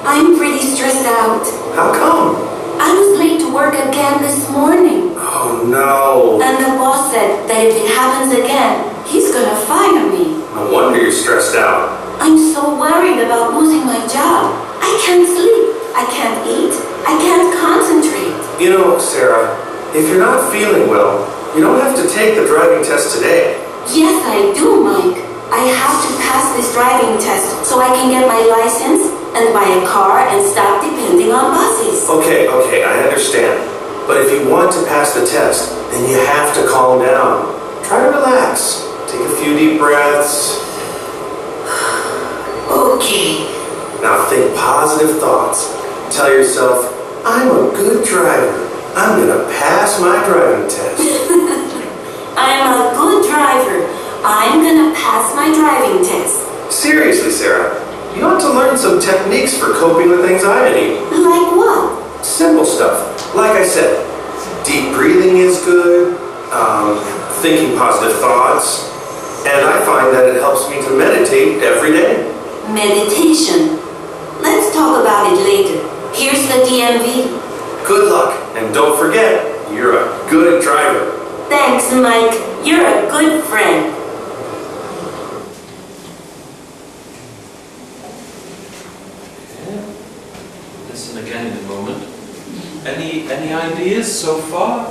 I'm pretty stressed out. How come? I was late to work again this morning. Oh no. And the boss said that if it happens again, he's gonna fire me. No wonder you're stressed out. I'm so worried about losing my job. I can't sleep. I can't eat. I can't concentrate. You know, Sarah, if you're not feeling well, you don't have to take the driving test today. Yes, I do, Mike. I have to pass this driving test so I can get my license and buy a car and stop depending on buses. Okay, I understand. But if you want to pass the test, then you have to calm down. Try to relax. Take a few deep breaths. Okay. Now think positive thoughts. Tell yourself, I'm a good driver. I'm gonna pass my driving test. I'm a good driver. I'm gonna pass my driving test. Seriously, Sarah, you ought to learn some techniques for coping with anxiety. Like what? Simple stuff. Like I said, deep breathing is good, thinking positive thoughts, and I find that it helps me to meditate every day. Meditation. Let's talk about it later. Here's the DMV. Good luck, and don't forget, you're a good driver. Thanks, Mike. You're a good friend. Listen again in a moment. Any ideas so far?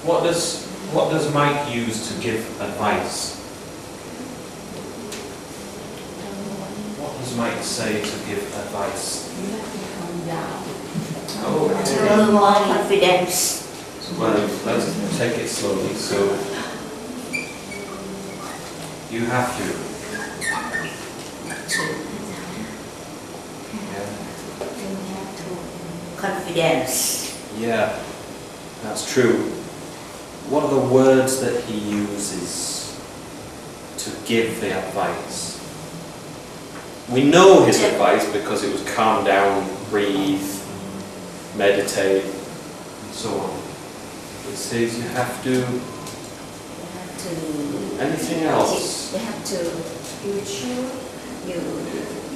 What does Mike use to give advice? What does Mike say to give advice? You have to calm down. Okay. Build more confidence. Well, let's take it slowly. So you have to. Confidence. Yeah, that's true. What are the words that he uses to give the advice? We know his advice because it was calm down, breathe, meditate, and so on. It says you have to. Anything else? You have to.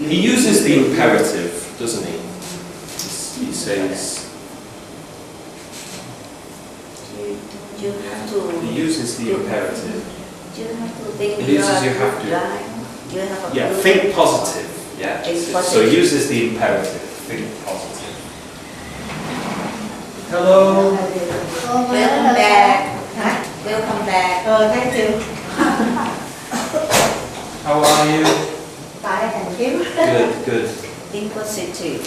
He uses the imperative, doesn't he? He says. You have to. He uses the imperative. You have to think. He uses you have to. You have Yeah, think positive. Yeah. Think So he positive. uses the imperative. Think positive. Hello. Welcome back. Welcome back. Thank you. How are you? Fine, thank you. Good. Think positive.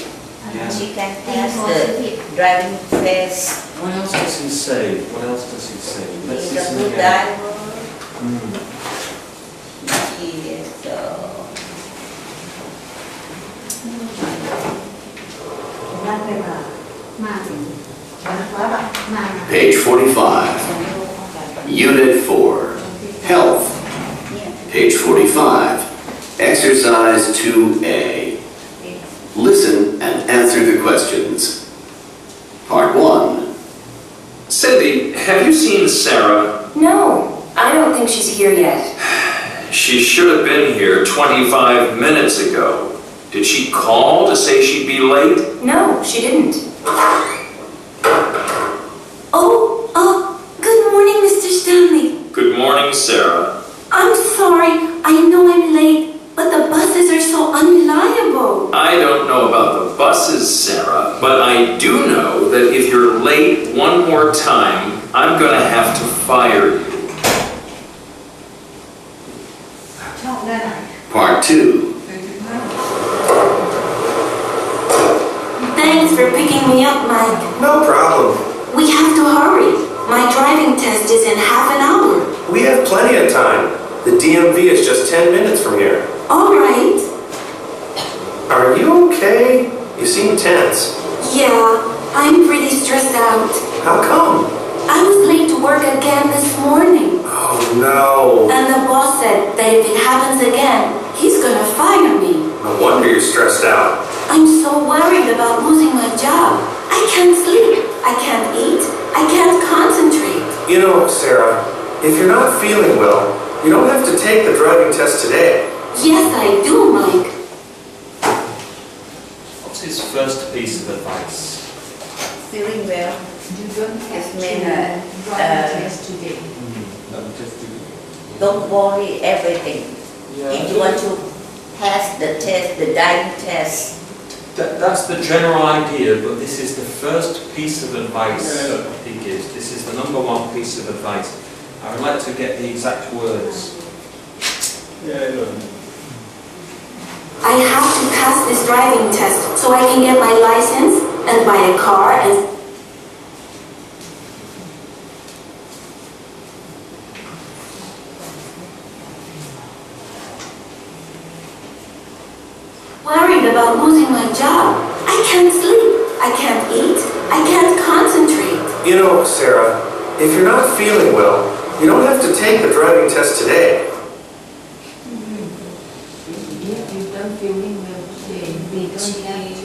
Yeah. She can pass the driving test. What else does he say? Let's He's a listen good again. driver. He is Page 45, Unit 4, Health. Page 45, Exercise 2A. Listen and answer the questions. Part 1. Cindy, have you seen Sarah? No, I don't think she's here yet. She should have been here 25 minutes ago. Did she call to say she'd be late? No, she didn't. Good morning, Mr. Stanley. Good morning, Sarah. I'm sorry. I know I'm late, but the buses are so unreliable. I don't know about the buses, Sarah, but I do know that if you're late one more time, I'm going to have to fire you. Part 2. Thanks for picking me up, Mike. No problem. We have to hurry. My driving test is in half an hour. We have plenty of time. The DMV is just 10 minutes from here. All right. Are you okay? You seem tense. Yeah, I'm pretty stressed out. How come? I was late to work again this morning. Oh no. And the boss said that if it happens again, he's gonna fire me. No wonder you're stressed out. I'm so worried about losing my job. I can't sleep. I can't eat. I can't concentrate. You know, Sarah, if you're not feeling well, you don't have to take the driving test today. Yes, I do, Mike. What's his first piece of advice? Feeling well. You don't have It's to mean, drive the test today. Don't worry everything. If you want to pass the test, the driving test, That's the general idea, but this is the first piece of advice he gives. This is the number one piece of advice. I would like to get the exact words. I have to pass this driving test so I can get my license and buy a car and... Worried about losing my job. I can't sleep. I can't eat. I can't concentrate. You know, Sarah, if you're not feeling well, you don't have to take the driving test today. If you don't feeling well today, we don't have to.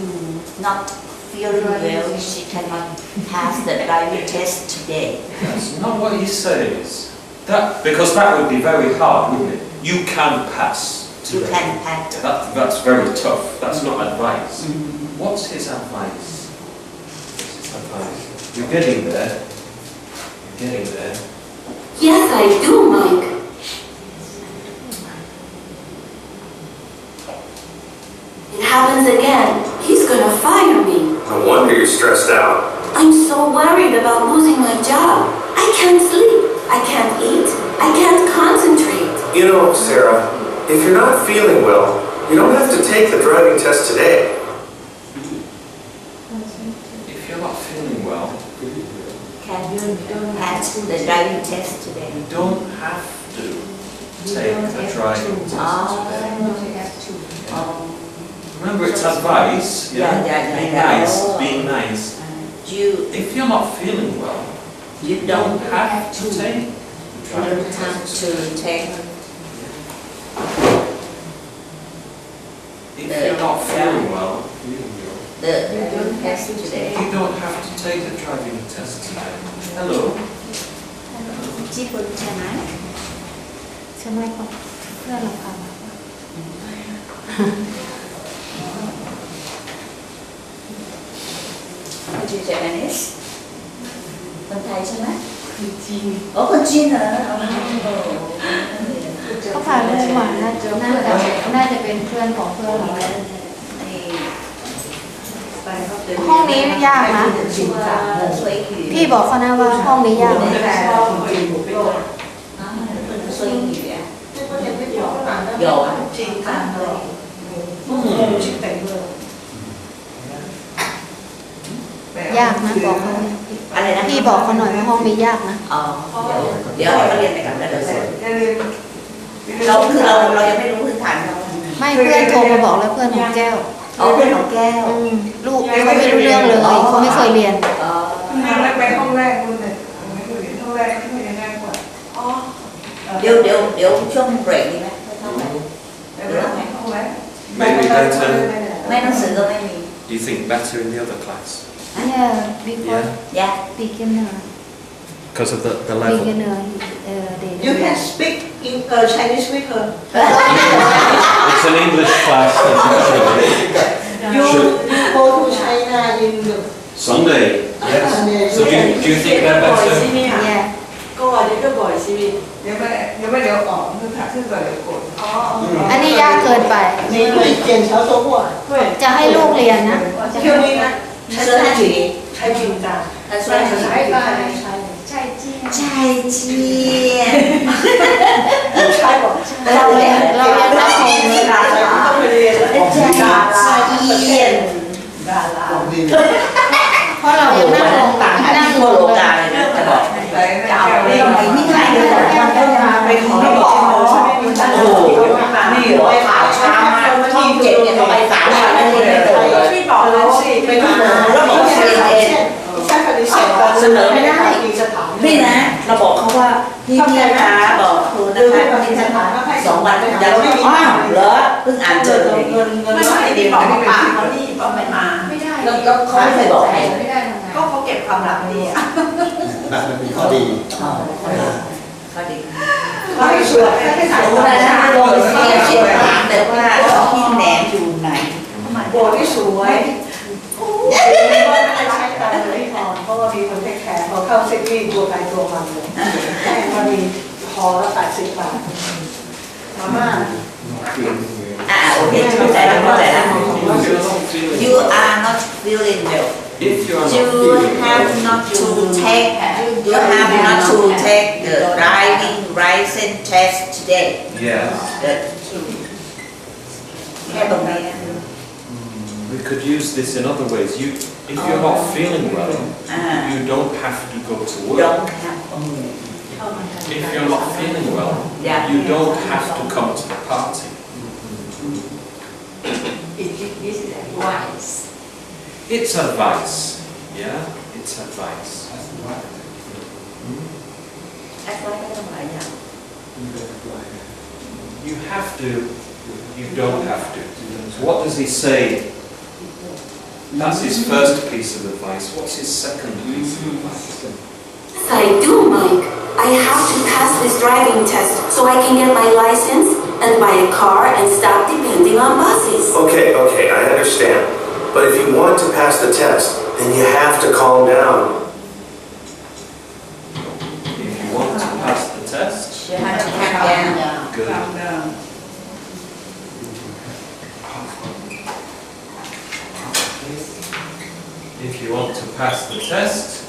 not feeling well, she cannot pass the driving test today. That's not what he says. Because that would be very hard, wouldn't it? You can pass. You can pass. That's very tough. That's not advice. What's his advice? What's his advice? You're getting there. You're getting there. Yes, I do, Mike. It happens again. He's gonna fire me. No wonder you're stressed out. I'm so worried about losing my job. I can't sleep. I can't eat. I can't concentrate. You know, Sarah, if you're not feeling well, you don't have to take the driving test today. If you're not feeling well, Can you pass the driving test today? you don't have to take the driving test today. You don't have to. Remember, it's advice. Yeah. Being nice. Being nice. You If you're not feeling well, you you don't don't have to take the you driving don't have test. to take If you're not feeling well, the test today. you don't have to take the driving test today. Hello. ญี่ปุ่นใช่ไหม ใช่ไหมคะเพื่อนเราค่ะ คนจีน Japanese คนไทยใช่ไหมอ๋อคนจีนเหรอ เขาพาลูกมาน่าจะเป็นเพื่อนของเพื่อนเรา ห้องนี้ยากนะ พี่บอกเขานะว่าห้องนี้ยากนะ 有啊， ยากนะบอกเขา อะไรนะ พี่บอกเขาหน่อยว่าห้องนี้ยากนะ อ๋อเดี๋ยวเราเรียนไปกันแล้วเดี๋ยวเราคือเรายังไม่รู้พื้นฐานเขา ไม่เพื่อนโทรมาบอกแล้วเพื่อนของแก้ว อ๋อเพื่อนของแก้ว ลูกเขาไม่รู้เรื่องเลยเขาไม่เคยเรียน อ๋อ ไปห้องแรกคุณเนี่ยไม่เคยเรียนห้องแรกไม่เคยเรียนง่ายกว่า เดี๋ยวช่วงเบรกนี้ไหม ไปห้องแรก Maybe better. ไม่หนังสือก็ไม่มี Do you think better in the other class? Yeah because yeah beginner Because of the level. beginner they You can speak in Chinese with her. It's an English class. You go to China in Sunday. Yes. So do you think they're better? yeah ก็ว่าเดี๋ยวก็บ่อยสิเดี๋ยวไม่เดี๋ยวออกคือถักขึ้นก่อนเดี๋ยวกด อันนี้ยากเกินไป 你会检查说话会 จะให้ลูกเรียนนะ 就应该他说他举例太紧张他说他举例ใช่จี 再见 猜吧 เราเรียนนั่งของ ต้องไปเรียน 再见 เพราะเรายังนั่ง โมโลกาเลยนะจะบอก จะเอาเรื่องอะไรนี่ใครเลยไปขอบอกใช่ไหมมีท่าน โอ้โหนี่เหรอข่าวช้ามากช่องเจ็ดเนี่ยเขาไป3 วันแล้วนี่เลย ช่วยบอกเราสิไปดู แล้วบอกเรียนเอง ใช่ค่ะดิฉันเสนอไม่ได้สถาน นี่นะเราบอกเขาว่าพี่คะบอกครูนะคะที่สถาน2 วันเดี๋ยวเราอ้าวเหรอเพิ่งอ่านเจอเลย เงินไม่ใช่ดีบอกมาป่าเขานี่ก็ไม่มา ไม่ได้ แล้วเขาไม่เคยบอกใคร ไม่ได้ทำไง ก็เขาเก็บความลับดีอ่ะ มันมีข้อดี เขาดี เขาให้สวดให้ถ่าย รู้ รูป นะ ได้ โดนเสียชีวิตถามแต่ว่าพี่แหนมอยู่ไหน โบที่สวย ว่าไม่ใช้การเลยพอเพราะว่ามีคนเทคแคร์พอเข้าเซ็ตวิ่งตัวใครตัวมันเลยแค่พอดีพอแล้ว80 บาทมาม่า โอเคเข้าใจแล้วเข้าใจแล้ว If you're not feeling You are not feeling well. if you're not You feeling have not to take. You have not to take the driving license test today. yeah, แค่ตรงนี้ we could use this in other ways. If you're not feeling well, you don't have to go to work. Don't have. If you're not feeling well, Yeah. you don't have to come to the party. This is advice. It's advice. Yeah, it's advice. แอดไว้ก็ต้องหลายอย่าง You have to, you don't have to. So what does he say? That's his first piece of advice. What's his second piece of advice? Yes, I do, Mike. I have to pass this driving test so I can get my license and buy a car and stop depending on buses. Okay, I understand. But if you want to pass the test, then you have to calm down. If you want to pass the test, You have to calm down. good. If you want to pass the test,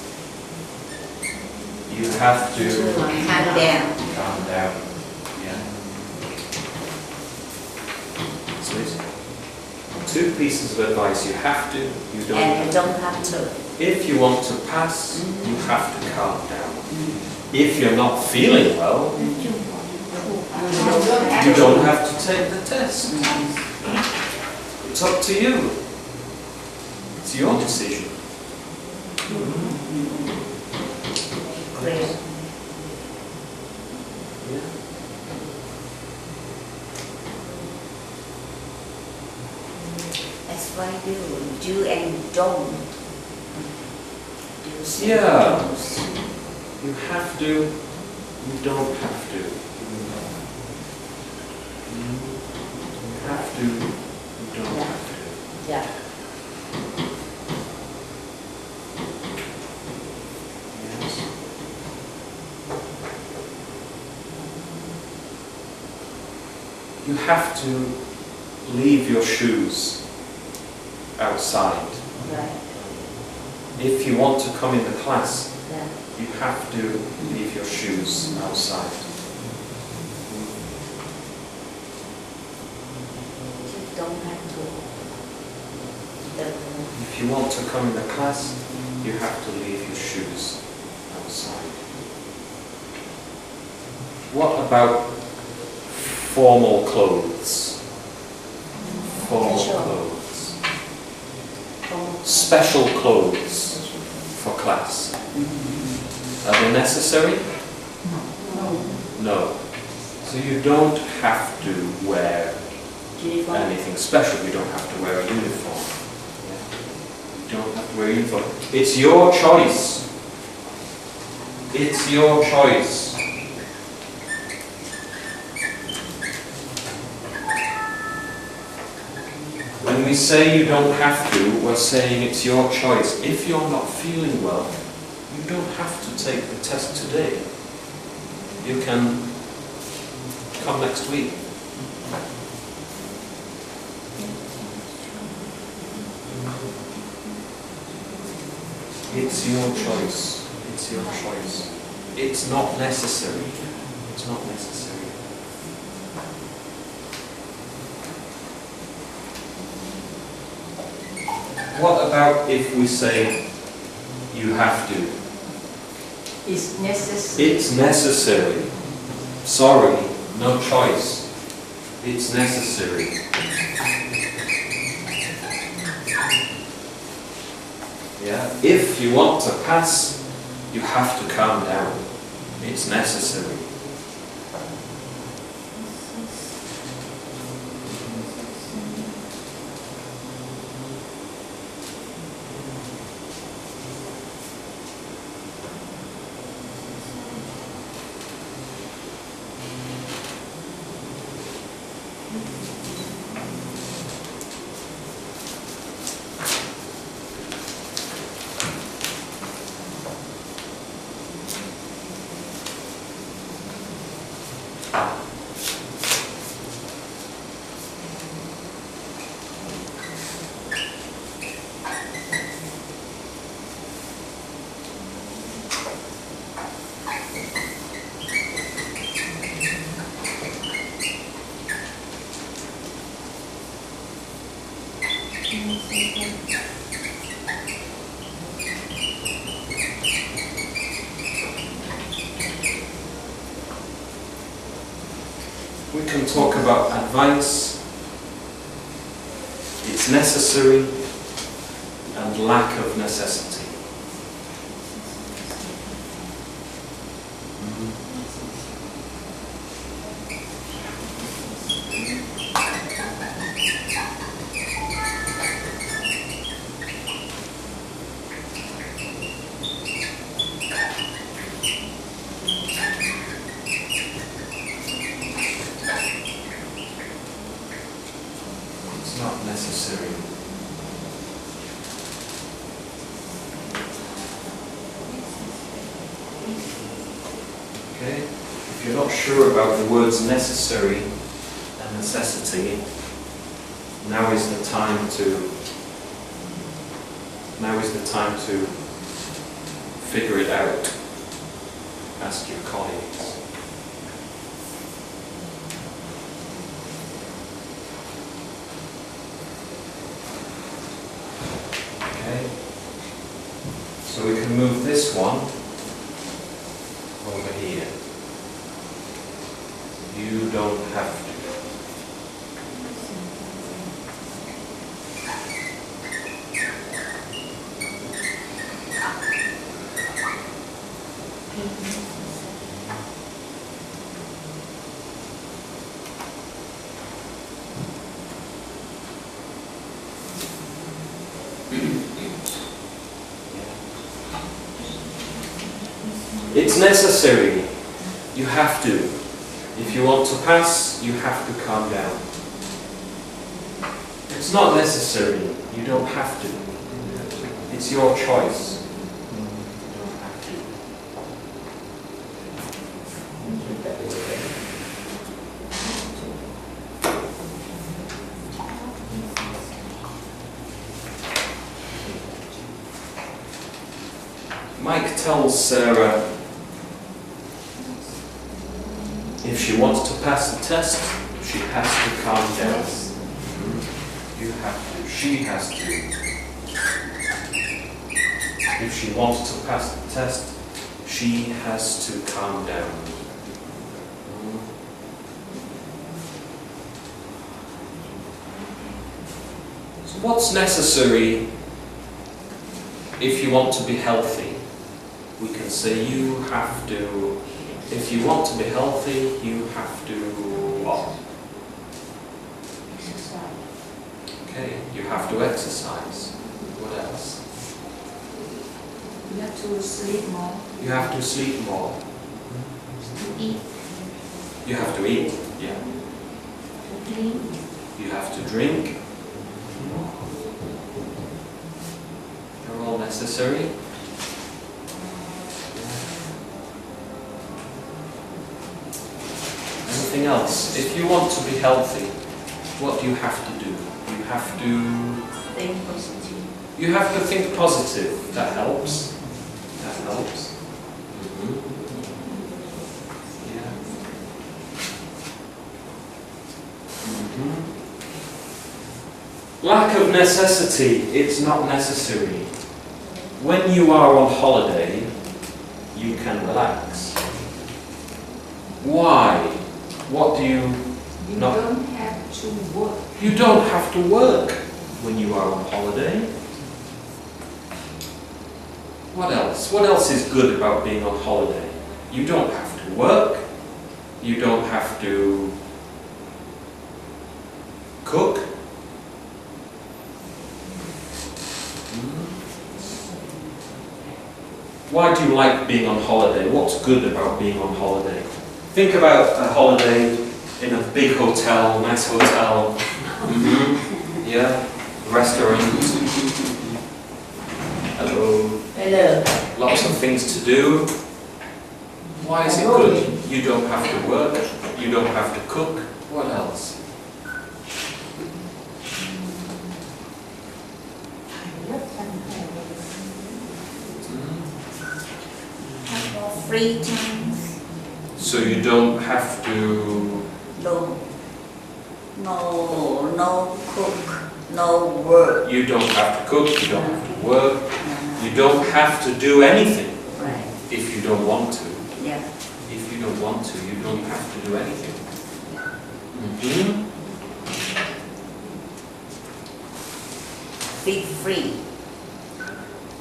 you have to Calm down. calm down. Yeah. So it's two pieces of advice. You have to, you don't And have you to. don't have to. If you want to pass, you have to calm down. If you're not feeling well, you don't have to take the test. It's up to you. It's your decision. Great. That's why do and don't. Do Yeah. You have to, you don't have to. You have to, you don't have to. Yeah. Yes. You have to leave your shoes outside. Right. If you want to come in the class, Yeah. you have to leave your shoes outside. You don't have to. If you want to come in the class, you have to leave your shoes outside. What about formal clothes? Formal Special. clothes. Special clothes for class. Are they necessary? No. So you don't have to wear anything special. You don't have to wear a uniform. You don't have to wear a uniform. It's your choice. It's your choice. When we say you don't have to, we're saying it's your choice. If you're not feeling well, you don't have to take the test today. You can come next week. It's your choice. It's your choice. It's not necessary. It's not necessary. What about if we say you have to? It's necessary. It's necessary. Sorry, no choice. It's necessary. Yeah. If you want to pass, you have to calm down. It's necessary. We can talk about advice, its necessary and lack of necessity. It's not necessary. Okay? If you're not sure about the words necessary and necessity, now is the time to figure it out. Ask your colleagues. Okay? So we can move this one over here. You don't have to. It's necessary. You have to. If you want to pass, you have to calm down. It's not necessary. You don't have to. It's your choice. You don't have to. Mike tells Sarah if she wants to pass the test, she has to calm down. You have to. She has to. If she wants to pass the test, she has to calm down. So what's necessary if you want to be healthy? We can say you have to. If you want to be healthy, you have to what? Okay, you have to exercise. What else? You have to sleep more. You have to sleep more. To eat. You have to eat, yeah. To drink. You have to drink. They're all necessary. Anything else? If you want to be healthy, what do you have to do? You have to... Think positive. You have to think positive. That helps. That helps. Yeah. Lack of necessity. It's not necessary. When you are on holiday, you can relax. Why? What do you not... You don't have to work. You don't have to work when you are on holiday. What else? What else is good about being on holiday? You don't have to work. You don't have to cook. Why do you like being on holiday? What's good about being on holiday? Think about a holiday in a big hotel, nice hotel. Yeah, restaurant. Hello. Hello. Lots of things to do. Why is it good? You don't have to work, you don't have to cook. What else? Have more free time. So you don't have to... No cook, no work. You don't have to cook, you don't have to work, you don't have to do anything Right. if you don't want to. Yeah. If you don't want to, you don't have to do anything. Mm-hmm. Be free.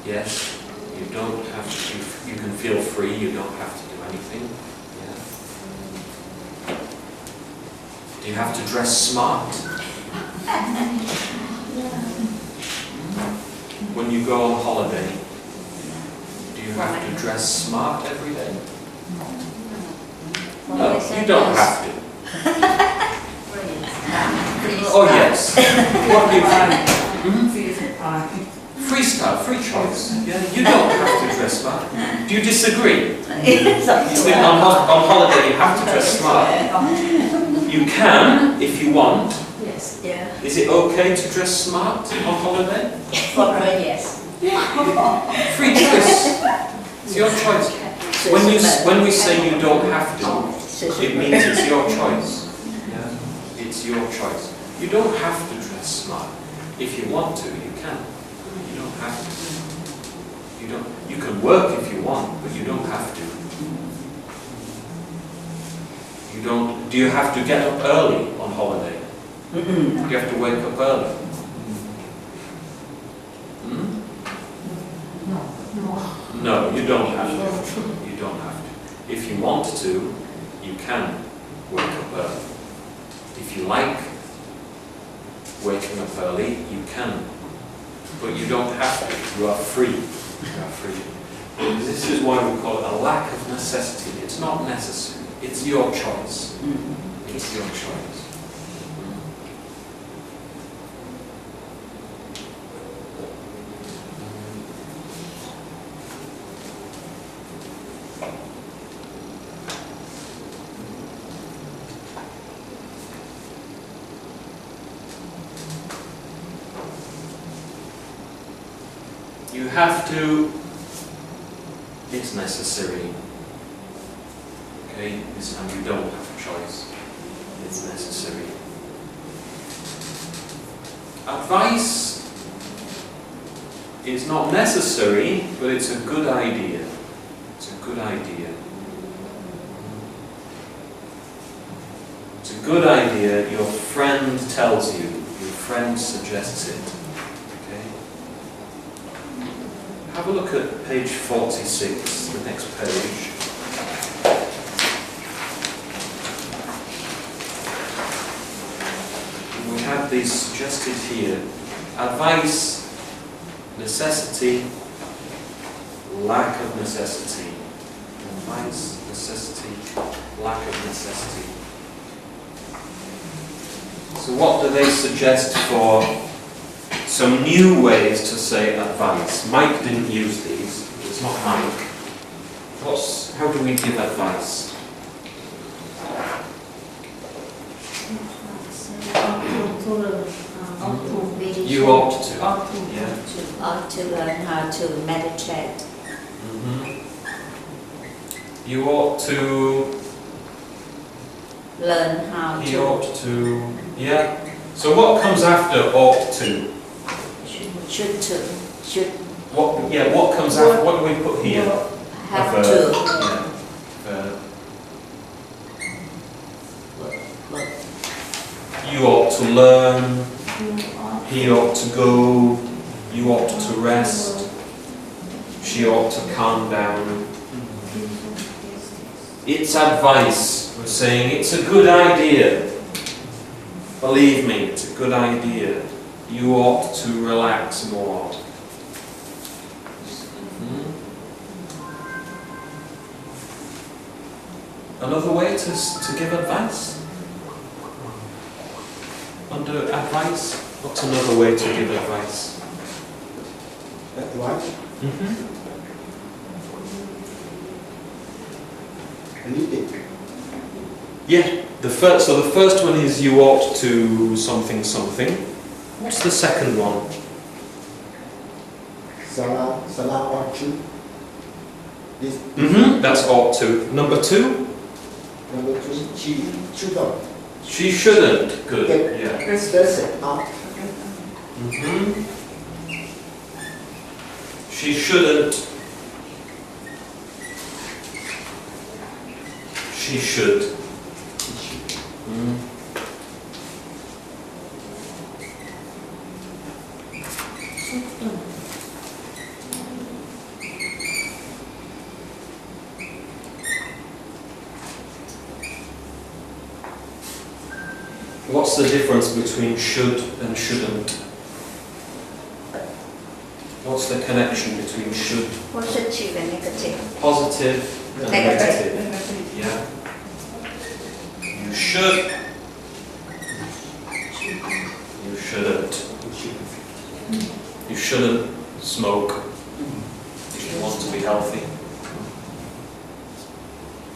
Yes, you don't have to, you can feel free, you don't have to do anything. Yeah. Do you have to dress smart? When you go on holiday, do you have to dress smart every day? No, you don't have to. Oh yes. What do you think? Freestyle, free choice. Yeah, you don't have to dress smart. Do you disagree? You think on holiday you have to dress smart? You can if you want. Yes. Yeah. Is it okay to dress smart on holiday? For her, yes. Free choice. It's your choice. When we say you don't have to, it means it's your choice. Yeah? It's your choice. You don't have to dress smart. If you want to, you can. You don't have to. You can work if you want, but you don't have to. You don't. Do you have to get up early on holiday? Do you have to wake up early? No, you don't have to. You don't have to. If you want to, you can wake up early. If you like waking up early, you can. But you don't have to. You are free. You are free. This is why we call it a lack of necessity. It's not necessary. It's your choice. It's your choice. You have to, it's necessary. Okay, this time you don't have a choice. It's necessary. Advice is not necessary, but it's a good idea. It's a good idea. It's a good idea. Your friend tells you, your friend suggests it. Have a look at page 46, the next page. We have these suggested here. Advice, necessity, lack of necessity. Advice, necessity, lack of necessity. So what do they suggest for some new ways to say advice? Mike didn't use these. It's not Mike. How do we give advice? You ought to. Yeah. Ought to learn how to meditate. You ought to. Learn how He to. ought to. Yeah. So what comes after ought to? Should to. Should. What? Yeah. What comes after? What do we put here? Have A to. verb. Yeah. You ought to learn. He ought to go. You ought to rest. She ought to calm down. It's advice. We're saying it's a good idea. Believe me, it's a good idea. You ought to relax more. Another way to give advice? Under advice? What's another way to give advice? Advice? อันนี้ติด Yeah, so the first one is you ought to something something. What's the second one? สาราออชุ this That's ought to. Number 2? number 2 she should not She shouldn't. Good. get Yeah. stressed out She shouldn't. She should. What's the difference between should and shouldn't? What's the connection between should, positive and negative positive and Negative. negative? Yeah. You should. You shouldn't. You shouldn't smoke if you want to be healthy.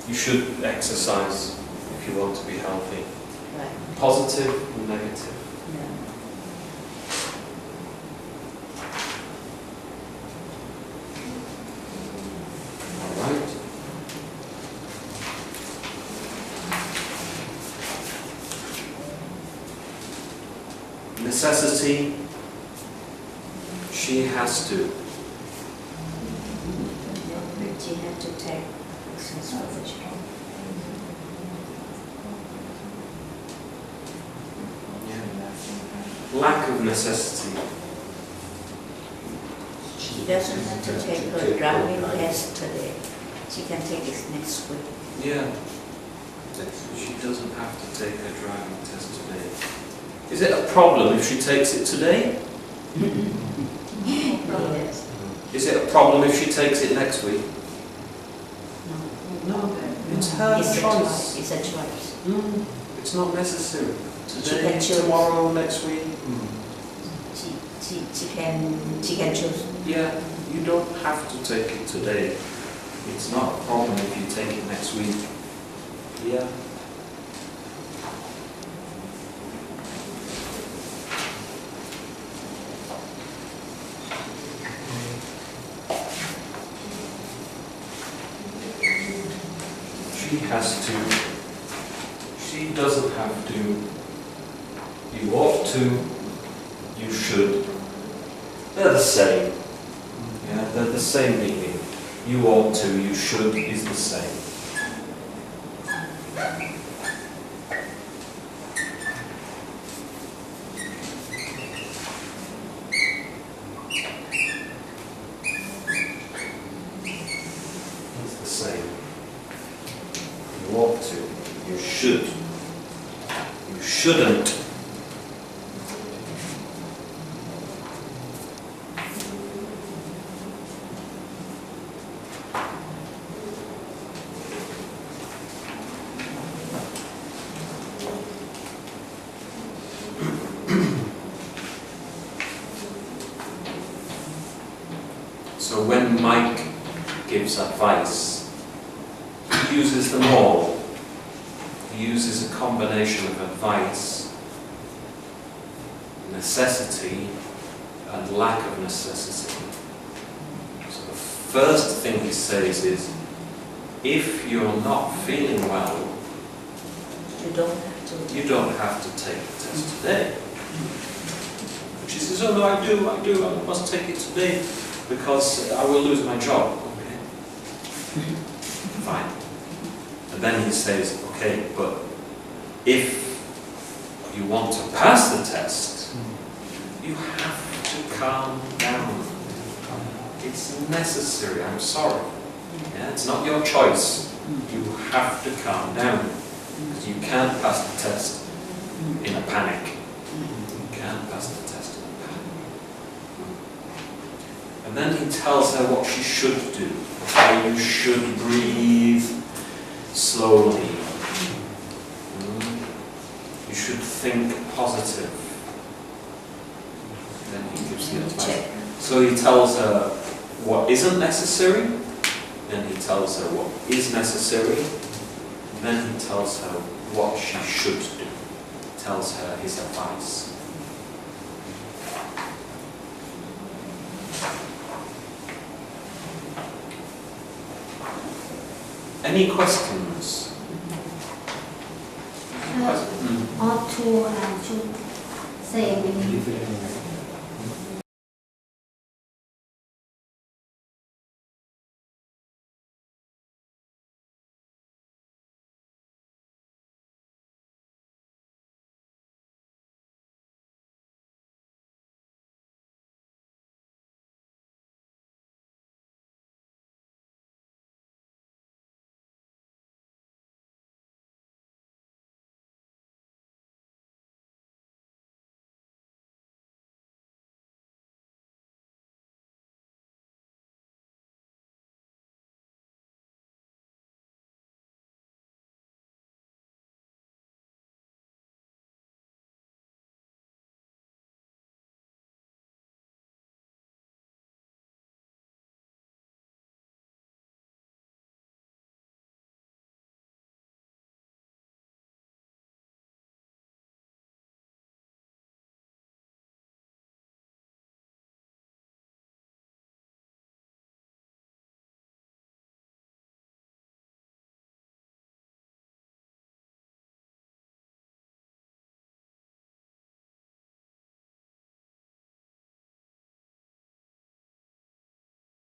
You should exercise if you want to be healthy. right. Positive and negative. Yeah. All right. Necessity. She has to. She had to take lessons for the children. Lack of necessity. She doesn't have to take her driving test today. She can take it next week. Yeah. She doesn't have to take her driving test today. Is it a problem if she takes it today? Yes. Is it a problem if she takes it next week? No. It's her It's a choice. choice. It's a choice. It's not necessary. She Today, can choose. tomorrow, next week. She can choose. Yeah, you don't have to take it today. It's not a problem if you take it next week. Yeah. She has to. She doesn't have to. You ought to. You should. They're the same. Yeah, they're the same meaning. You ought to, you should is the same. It's the same. You ought to, you should. You shouldn't. So when Mike gives advice, he uses them all. He uses a combination of advice, necessity, and lack of necessity. So the first thing he says is, if you're not feeling well, You don't have to. you don't have to take the test today. But she says, oh no, I do, I must take it today because I will lose my job. Okay. Fine. And then he says, okay, but if you want to pass the test, you have to calm down. It's necessary, I'm sorry. Yeah, it's not your choice. You have to calm down. Because you can't pass the test in a panic. You can't pass the test in a panic. And then he tells her what she should do. How you should breathe slowly. You should think positive. Then he gives the advice. Check. So he tells her what isn't necessary, then he tells her what is necessary, then he tells her what she should do, tells her his advice. Any questions? Ought to and should say.